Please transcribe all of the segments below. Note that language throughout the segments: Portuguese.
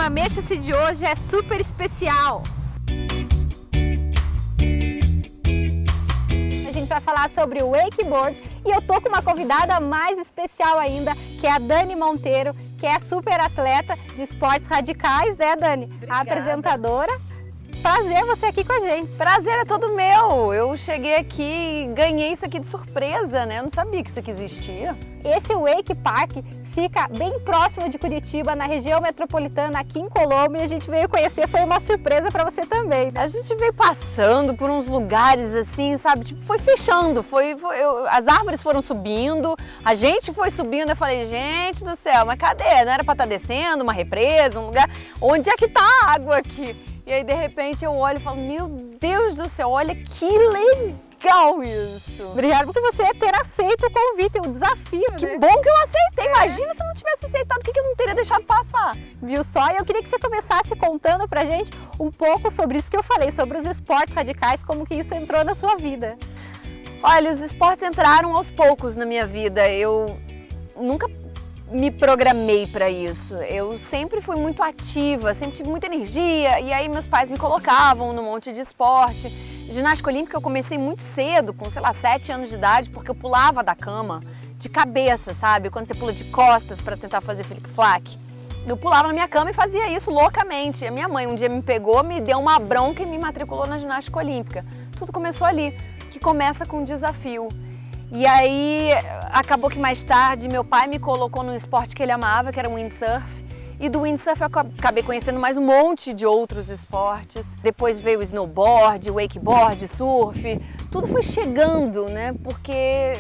programa Mexa-se de hoje é super especial. A gente vai falar sobre o wakeboard e eu tô com uma convidada mais especial ainda, que é a Dani Monteiro, que é super atleta de esportes radicais, né, Dani? Obrigada. A apresentadora. Prazer você aqui com a gente. Prazer é todo meu. Eu cheguei aqui e ganhei isso aqui de surpresa, né? Eu não sabia que isso aqui existia. Esse Wake Park fica bem próximo de Curitiba, na região metropolitana, aqui em Colombo, e a gente veio conhecer, foi uma surpresa para você também, né? A gente veio passando por uns lugares assim, sabe? Tipo, foi fechando, as árvores foram subindo, a gente foi subindo, eu falei, gente do céu, mas cadê? Não era para estar descendo, uma represa, um lugar? Onde é que tá a água aqui? E aí, de repente, eu olho e falo, meu Deus do céu, olha que legal isso. Obrigada por você ter aceito o convite, o desafio, Que né? bom que eu aceitei. Imagina se eu não tivesse aceitado, o que eu não teria deixado passar? Viu só? E eu queria que você começasse contando pra gente um pouco sobre isso que eu falei, sobre os esportes radicais, como que isso entrou na sua vida. Olha, os esportes entraram aos poucos na minha vida. Eu nunca me programei para isso. Eu sempre fui muito ativa, sempre tive muita energia, e aí meus pais me colocavam num monte de esporte. Ginástica olímpica eu comecei muito cedo, com, sei lá, 7 anos de idade, porque eu pulava da cama de cabeça, sabe? Quando você pula de costas para tentar fazer flic-flac. Eu pulava na minha cama e fazia isso loucamente. A minha mãe um dia me pegou, me deu uma bronca e me matriculou na ginástica olímpica. Tudo começou ali, que começa com um desafio. E aí, acabou que mais tarde, meu pai me colocou num esporte que ele amava, que era o windsurf. E do windsurf eu acabei conhecendo mais um monte de outros esportes. Depois veio o snowboard, o wakeboard, surf. Tudo foi chegando, né? Porque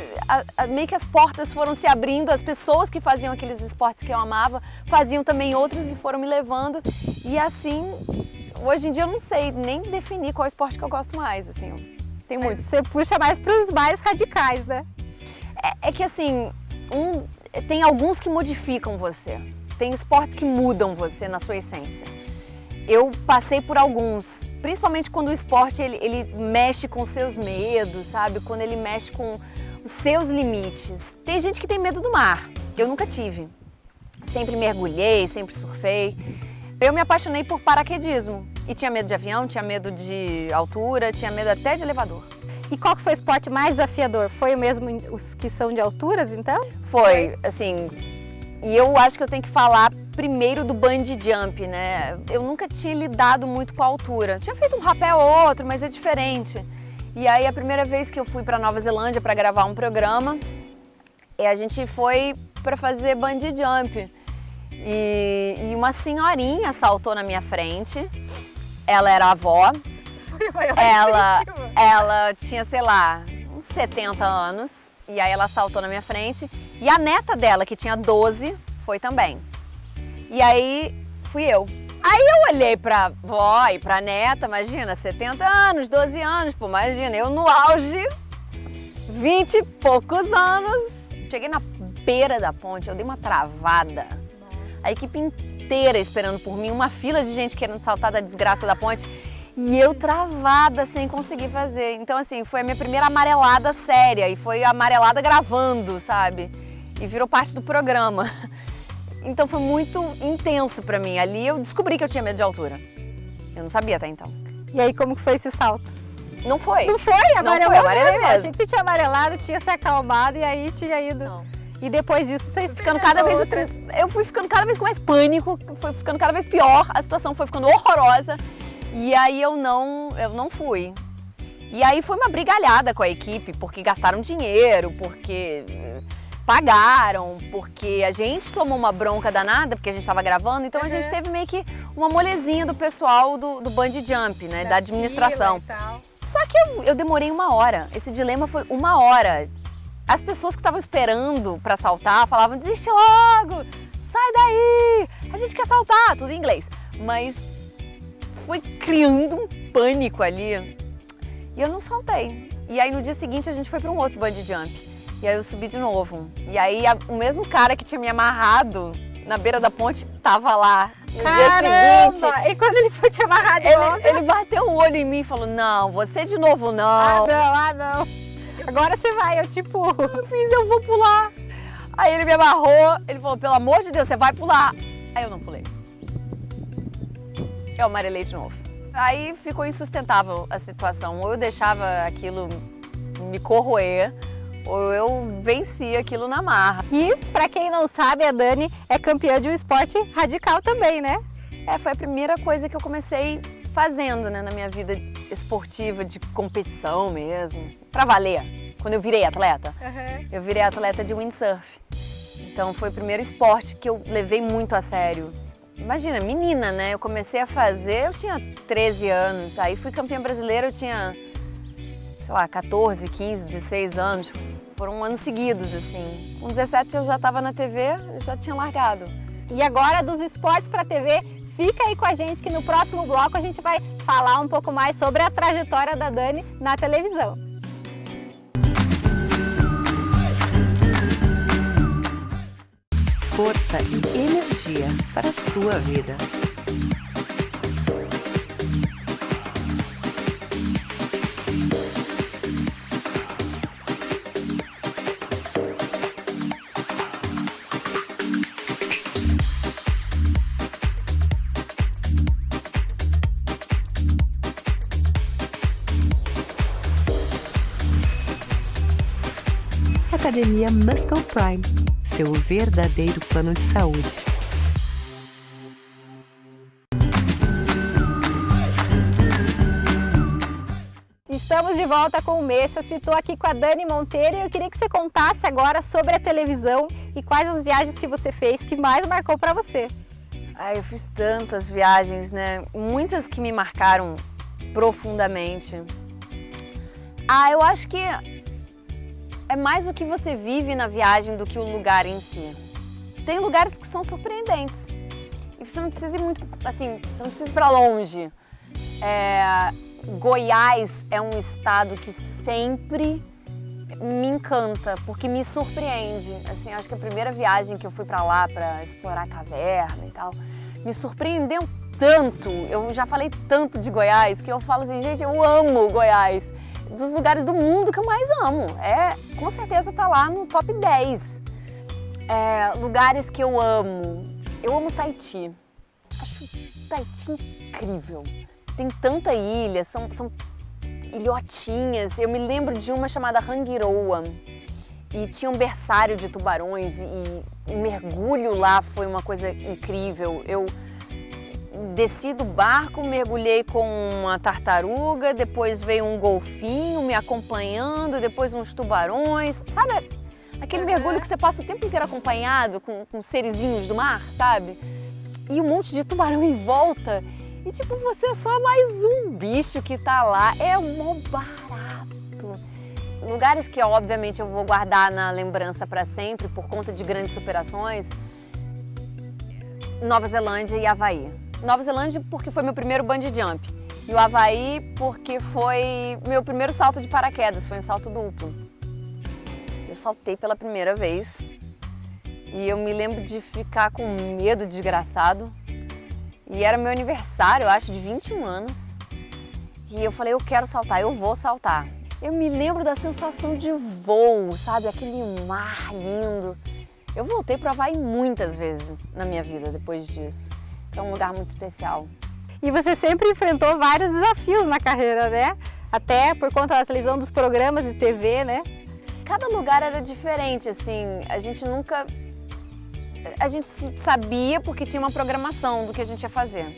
meio que as portas foram se abrindo, as pessoas que faziam aqueles esportes que eu amava faziam também outros e foram me levando. E assim, hoje em dia eu não sei nem definir qual esporte que eu gosto mais, assim. Tem muito. Você puxa mais para os mais radicais, né? É que assim, tem alguns que modificam você. Tem esportes que mudam você na sua essência. Eu passei por alguns, principalmente quando o esporte ele mexe com seus medos, sabe? Quando ele mexe com os seus limites. Tem gente que tem medo do mar. Eu nunca tive. Sempre mergulhei, sempre surfei. Eu me apaixonei por paraquedismo. E tinha medo de avião, tinha medo de altura, tinha medo até de elevador. E qual que foi o esporte mais desafiador? Foi o mesmo os que são de alturas, então? Foi, assim, e eu acho que eu tenho que falar primeiro do bungee jump, né? Eu nunca tinha lidado muito com a altura. Tinha feito um rapel ou outro, mas é diferente. E aí a primeira vez que eu fui para Nova Zelândia para gravar um programa, a gente foi para fazer bungee jump. E uma senhorinha saltou na minha frente. Ela era avó. Ela tinha, sei lá, uns 70 anos. E aí ela saltou na minha frente. E a neta dela, que tinha 12, foi também. E aí fui eu. Aí eu olhei pra avó e pra neta, imagina, 70 anos, 12 anos, pô, imagina, eu no auge, 20 e poucos anos. Cheguei na beira da ponte, eu dei uma travada. A equipe inteira esperando por mim, uma fila de gente querendo saltar da desgraça da ponte. E eu travada, sem conseguir fazer. Então, assim, foi a minha primeira amarelada séria. E foi a amarelada gravando, sabe? E virou parte do programa. Então, foi muito intenso pra mim. Ali eu descobri que eu tinha medo de altura. Eu não sabia até então. E aí, como que foi esse salto? Não foi. Não foi? Não foi, amarelei mesmo. mesmo. Achei que você tinha amarelado, tinha se acalmado e aí tinha ido. Não. E depois disso, você Ficando cada vez, eu fui ficando cada vez com mais pânico, foi ficando cada vez pior, a situação foi ficando horrorosa. E aí eu não fui. E aí foi uma brigalhada com a equipe, porque gastaram dinheiro, porque pagaram, porque a gente tomou uma bronca danada, porque a gente estava gravando, então a gente teve meio que uma molezinha do pessoal do bungee jump, né, da administração. Só que eu demorei 1 hora, esse dilema foi 1 hora. As pessoas que estavam esperando para saltar falavam, desiste logo, sai daí, a gente quer saltar, tudo em inglês. Mas foi criando um pânico ali e eu não saltei. E aí no dia seguinte a gente foi para um outro bungee jump. E aí eu subi de novo. E aí o mesmo cara que tinha me amarrado na beira da ponte tava lá no dia seguinte. E quando ele foi te amarrar de volta? Ele bateu um olho em mim e falou, não, você de novo não. Ah não. Agora você vai, eu tipo... Eu vou pular. Aí ele me amarrou, ele falou, pelo amor de Deus, você vai pular. Aí eu não pulei. eu amarelei de novo. Aí ficou insustentável a situação, ou eu deixava aquilo me corroer, ou eu vencia aquilo na marra. E, para quem não sabe, a Dani é campeã de um esporte radical também, né? Foi a primeira coisa que eu comecei fazendo, né, na minha vida esportiva, de competição mesmo, assim, pra valer. Quando eu virei atleta, eu virei atleta de windsurf. Então foi o primeiro esporte que eu levei muito a sério. Imagina, menina, né? Eu comecei a fazer, eu tinha 13 anos, aí fui campeã brasileira, eu tinha, sei lá, 14, 15, 16 anos. Foram anos seguidos, assim. Com 17 eu já estava na TV, eu já tinha largado. E agora, dos esportes para TV, fica aí com a gente que no próximo bloco a gente vai falar um pouco mais sobre a trajetória da Dani na televisão. Força e energia para a sua vida. Academia Muscle Prime, seu verdadeiro plano de saúde. Estamos de volta com o Mexas, estou aqui com a Dani Monteiro e eu queria que você contasse agora sobre a televisão e quais as viagens que você fez que mais marcou para você. Eu fiz tantas viagens, né? Muitas que me marcaram profundamente. Eu acho que é mais o que você vive na viagem do que o lugar em si. Tem lugares que são surpreendentes e você não precisa ir muito, assim, você não precisa ir para longe. Goiás é um estado que sempre me encanta, porque me surpreende. Assim, acho que a primeira viagem que eu fui para lá para explorar a caverna e tal, me surpreendeu tanto. Eu já falei tanto de Goiás que eu falo assim, gente, eu amo Goiás. Dos lugares do mundo que eu mais amo. Com certeza tá lá no top 10. Lugares que eu amo. Eu amo Tahiti. Acho Tahiti incrível. Tem tanta ilha, são ilhotinhas. Eu me lembro de uma chamada Rangiroa. E tinha um berçário de tubarões e o mergulho lá foi uma coisa incrível. Eu desci do barco, mergulhei com uma tartaruga, depois veio um golfinho me acompanhando, depois uns tubarões. Sabe aquele mergulho que você passa o tempo inteiro acompanhado com serizinhos do mar, sabe? E um monte de tubarão em volta. E tipo, você é só mais um bicho que tá lá. É mó barato. Lugares que obviamente eu vou guardar na lembrança para sempre por conta de grandes superações. Nova Zelândia e Havaí. Nova Zelândia porque foi meu primeiro bungee jump e o Havaí porque foi meu primeiro salto de paraquedas, foi um salto duplo. Eu saltei pela primeira vez e eu me lembro de ficar com medo desgraçado e era meu aniversário, eu acho, de 21 anos e eu falei, eu quero saltar, eu vou saltar. Eu me lembro da sensação de voo, sabe, aquele mar lindo. Eu voltei para o Havaí muitas vezes na minha vida depois disso. É um lugar muito especial. E você sempre enfrentou vários desafios na carreira, né? Até por conta da televisão, dos programas de TV, né? Cada lugar era diferente, assim, a gente sabia porque tinha uma programação do que a gente ia fazer.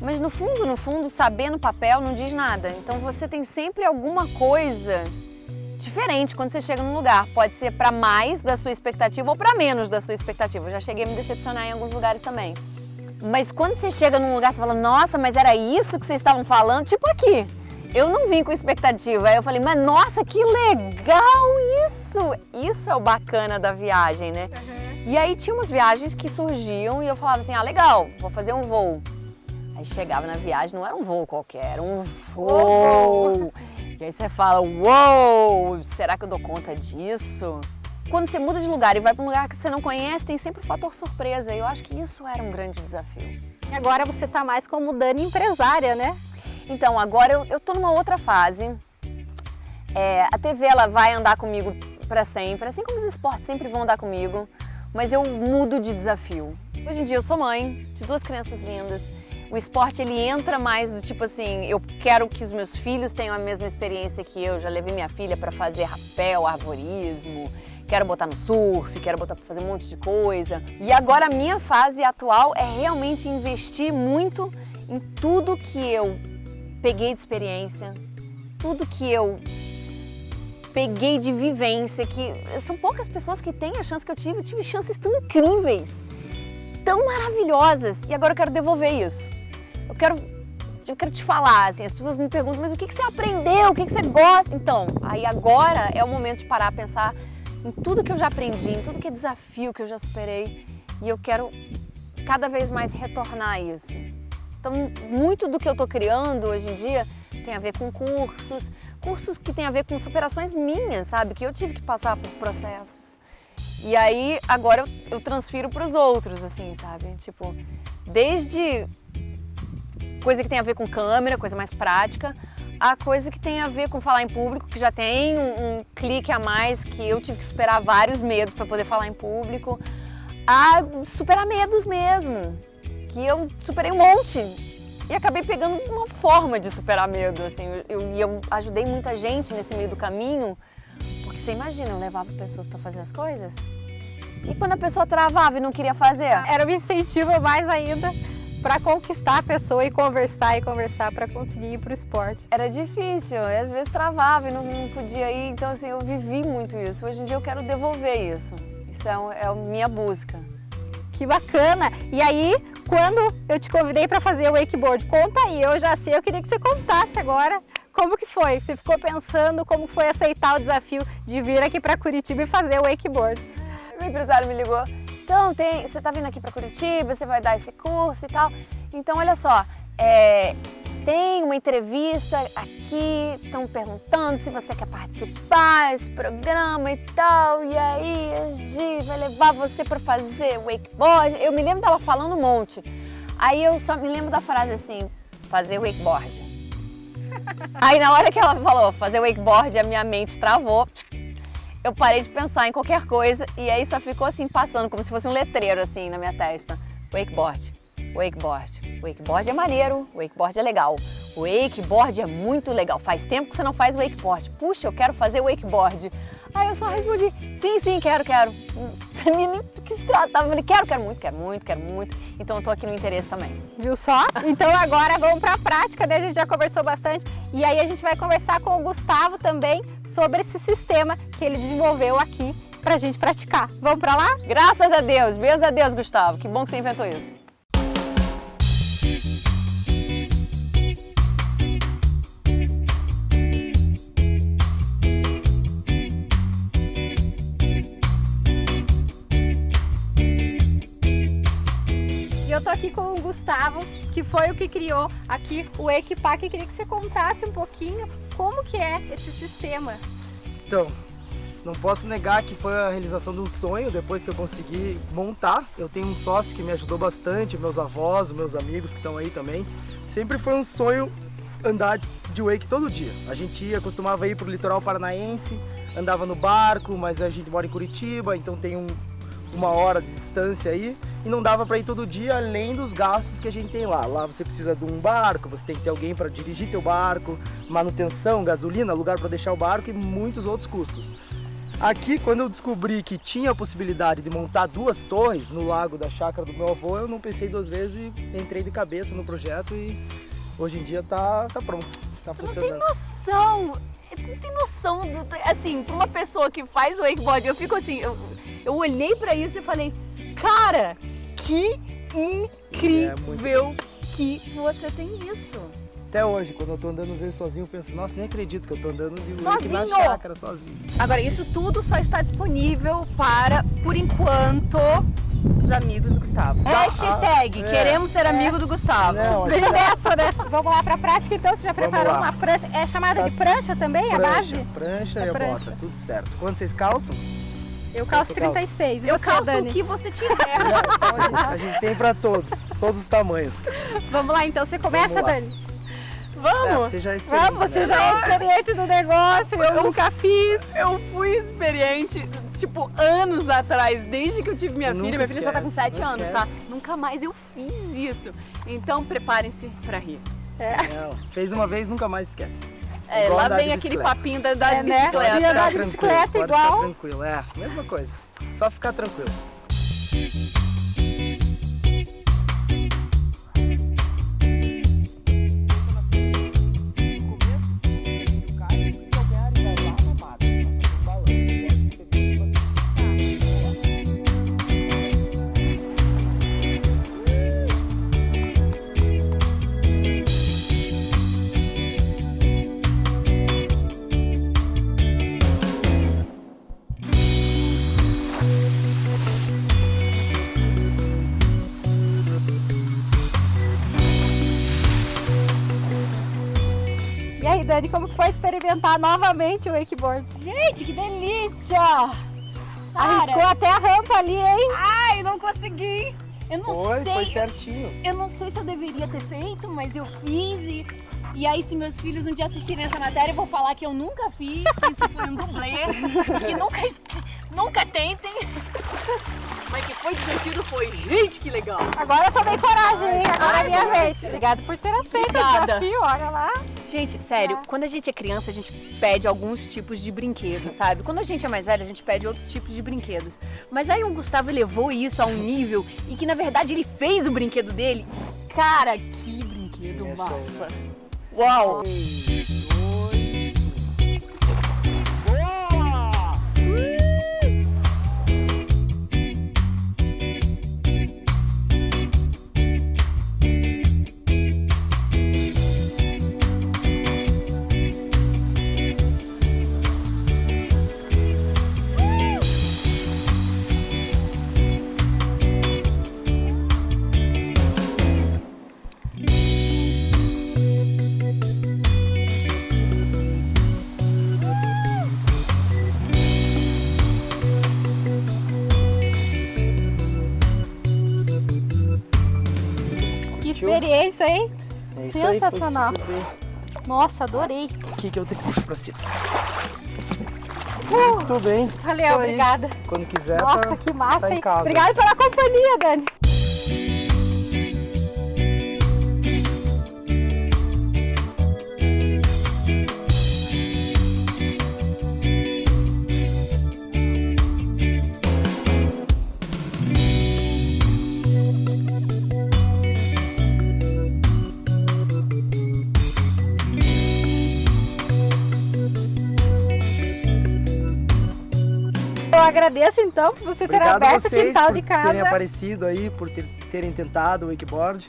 Mas no fundo, saber no papel não diz nada. Então você tem sempre alguma coisa diferente quando você chega num lugar. Pode ser para mais da sua expectativa ou para menos da sua expectativa. Eu já cheguei a me decepcionar em alguns lugares também. Mas quando você chega num lugar, você fala, nossa, mas era isso que vocês estavam falando? Tipo aqui, eu não vim com expectativa. Aí eu falei, mas nossa, que legal isso! Isso é o bacana da viagem, né? E aí tinha umas viagens que surgiam e eu falava assim, legal, vou fazer um voo. Aí chegava na viagem, não era um voo qualquer, era um voo. E aí você fala, uou, será que eu dou conta disso? Quando você muda de lugar e vai para um lugar que você não conhece, tem sempre o fator surpresa. E eu acho que isso era um grande desafio. E agora você está mais como Dani empresária, né? Então, agora eu tô numa outra fase. A TV ela vai andar comigo para sempre, assim como os esportes sempre vão andar comigo. Mas eu mudo de desafio. Hoje em dia eu sou mãe de 2 crianças lindas. O esporte, ele entra mais do tipo assim, eu quero que os meus filhos tenham a mesma experiência que eu. Já levei minha filha para fazer rapel, arvorismo, quero botar no surf, quero botar para fazer um monte de coisa. E agora a minha fase atual é realmente investir muito em tudo que eu peguei de experiência, tudo que eu peguei de vivência, que são poucas pessoas que têm a chance que eu tive chances tão incríveis, tão maravilhosas, e agora eu quero devolver isso. Eu quero te falar, assim, as pessoas me perguntam, mas o que você aprendeu, o que você gosta? Então, aí agora é o momento de parar a pensar em tudo que eu já aprendi, em tudo que é desafio que eu já superei, e eu quero cada vez mais retornar isso. Então, muito do que eu estou criando hoje em dia tem a ver com cursos que tem a ver com superações minhas, sabe? Que eu tive que passar por processos. E aí, agora eu transfiro para os outros, assim, sabe? Tipo, desde coisa que tem a ver com câmera, coisa mais prática, a coisa que tem a ver com falar em público, que já tem um clique a mais, que eu tive que superar vários medos para poder falar em público, a superar medos mesmo, que eu superei um monte e acabei pegando uma forma de superar medo, assim, eu ajudei muita gente nesse meio do caminho, porque você imagina, eu levava pessoas para fazer as coisas, e quando a pessoa travava e não queria fazer? Era um incentivo mais ainda para conquistar a pessoa e conversar para conseguir ir pro esporte. Era difícil, e às vezes travava e não podia ir, então assim, eu vivi muito isso. Hoje em dia eu quero devolver isso. Isso é a minha busca. Que bacana! E aí, quando eu te convidei para fazer o wakeboard, conta aí, eu já sei, eu queria que você contasse agora como que foi. Você ficou pensando como foi aceitar o desafio de vir aqui para Curitiba e fazer o wakeboard? O empresário me ligou. Então, você está vindo aqui para Curitiba, você vai dar esse curso e tal. Então, olha só, tem uma entrevista aqui, estão perguntando se você quer participar desse programa e tal. E aí, a Gi vai levar você para fazer wakeboard. Eu me lembro dela falando um monte. Aí eu só me lembro da frase assim, fazer wakeboard. Aí na hora que ela falou fazer wakeboard, a minha mente travou. Eu parei de pensar em qualquer coisa e aí só ficou assim passando, como se fosse um letreiro assim na minha testa. Wakeboard, wakeboard. Wakeboard é maneiro, wakeboard é legal. Wakeboard é muito legal. Faz tempo que você não faz wakeboard. Puxa, eu quero fazer wakeboard. Aí eu só respondi, sim, quero. Você me que se tratava, eu falei, quero muito. Então eu tô aqui no interesse também. Viu só? Então agora vamos pra prática, daí a gente já conversou bastante. E aí a gente vai conversar com o Gustavo também sobre esse sistema que ele desenvolveu aqui pra gente praticar. Vamos pra lá? Graças a Deus, Gustavo. Que bom que você inventou isso. E eu tô aqui com o Gustavo, que foi o que criou aqui o Wakepack. Queria que você contasse um pouquinho como que é esse sistema. Então, não posso negar que foi a realização de um sonho depois que eu consegui montar. Eu tenho um sócio que me ajudou bastante, meus avós, meus amigos que estão aí também. Sempre foi um sonho andar de wake todo dia. A gente costumava ir para o litoral paranaense, andava no barco, mas a gente mora em Curitiba, então tem uma hora de distância aí. E não dava para ir todo dia, além dos gastos que a gente tem lá. Lá você precisa de um barco, você tem que ter alguém para dirigir teu barco, manutenção, gasolina, lugar para deixar o barco e muitos outros custos. Aqui, quando eu descobri que tinha a possibilidade de montar 2 torres no lago da chácara do meu avô, eu não pensei 2 vezes e entrei de cabeça no projeto e hoje em dia tá pronto, tá funcionando. Tu não tem noção, assim, para uma pessoa que faz o wakeboard, eu fico assim, eu olhei para isso e falei, cara, que incrível que você tem isso. Até hoje, quando eu tô andando às vezes sozinho, eu penso, nossa, nem acredito que eu tô andando de wake na Sozinho? chácara sozinho. Agora, isso tudo só está disponível para, por enquanto, os amigos do Gustavo. Hashtag, queremos ser amigo do Gustavo. Não, Bem dessa, né? Vamos lá pra prática, então. Você já preparou lá. uma prancha? É chamada de prancha também, a base? Prancha É e a prancha. bota, tudo certo. Quando vocês calçam? Eu calço 36. E Eu você, calço Dani? o que você tiver. A gente tem pra todos os tamanhos. Vamos lá, então. Você começa, Vamos lá. Dani? Vamos? Você já é experiente, Vamos, você né? já é experiente do negócio, eu nunca fiz. Eu fui experiente, tipo, anos atrás, desde que eu tive minha Nunca filha. Minha filha já tá com esquece, 7 não anos, esquece. tá? Nunca mais eu fiz isso. Então preparem-se pra rir. Não, fez uma vez, nunca mais esquece. É, Igual lá andar vem de aquele bicicleta. papinho da né? bicicleta. Ia andar de Tranquilo, bicicleta pode igual. ficar tranquilo, mesma coisa. Só ficar tranquilo. E aí, Dani, como foi experimentar novamente o wakeboard? Gente, que delícia! Arriscou até a rampa ali, hein? Ai, não consegui! Eu não Foi certinho. Eu não sei se eu deveria ter feito, mas eu fiz e aí se meus filhos um dia assistirem essa matéria, eu vou falar que eu nunca fiz, que isso foi um dublê, que nunca tentem. Mas que foi divertido, foi. Gente, que legal! Agora eu tomei coragem, hein? Agora é minha vez. Obrigada por ter aceito o Obrigada. desafio, olha lá. Gente, sério, quando a gente é criança, a gente pede alguns tipos de brinquedos, sabe? Quando a gente é mais velha, a gente pede outros tipos de brinquedos. Mas aí o Gustavo levou isso a um nível em que, na verdade, ele fez o brinquedo dele. Cara, que brinquedo É show, massa! né? Uau! 3, 2, 1. Boa! Que experiência, hein? É isso aí, foi Sensacional. super bem. Nossa, adorei. Aqui que eu tenho que puxar pra cima. Muito bem. Valeu, Isso aí. obrigada. Quando quiser, Nossa, que massa, tá em hein? casa. Obrigada pela companhia, Dani. Eu agradeço então por você ter Obrigado a aberto o vocês quintal por de terem casa. aparecido aí, por terem tentado o wakeboard,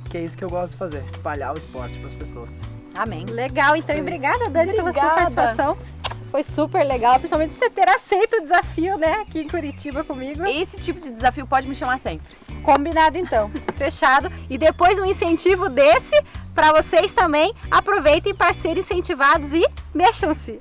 que é isso que eu gosto de fazer, espalhar o esporte para as pessoas. Amém. Legal, então, e Sim. obrigada, Dani, pela sua Obrigada. participação. Foi super legal, principalmente você ter aceito o desafio, né, aqui em Curitiba comigo. Esse tipo de desafio pode me chamar sempre. Combinado então, fechado. E depois um incentivo desse para vocês também. Aproveitem para serem incentivados e mexam-se.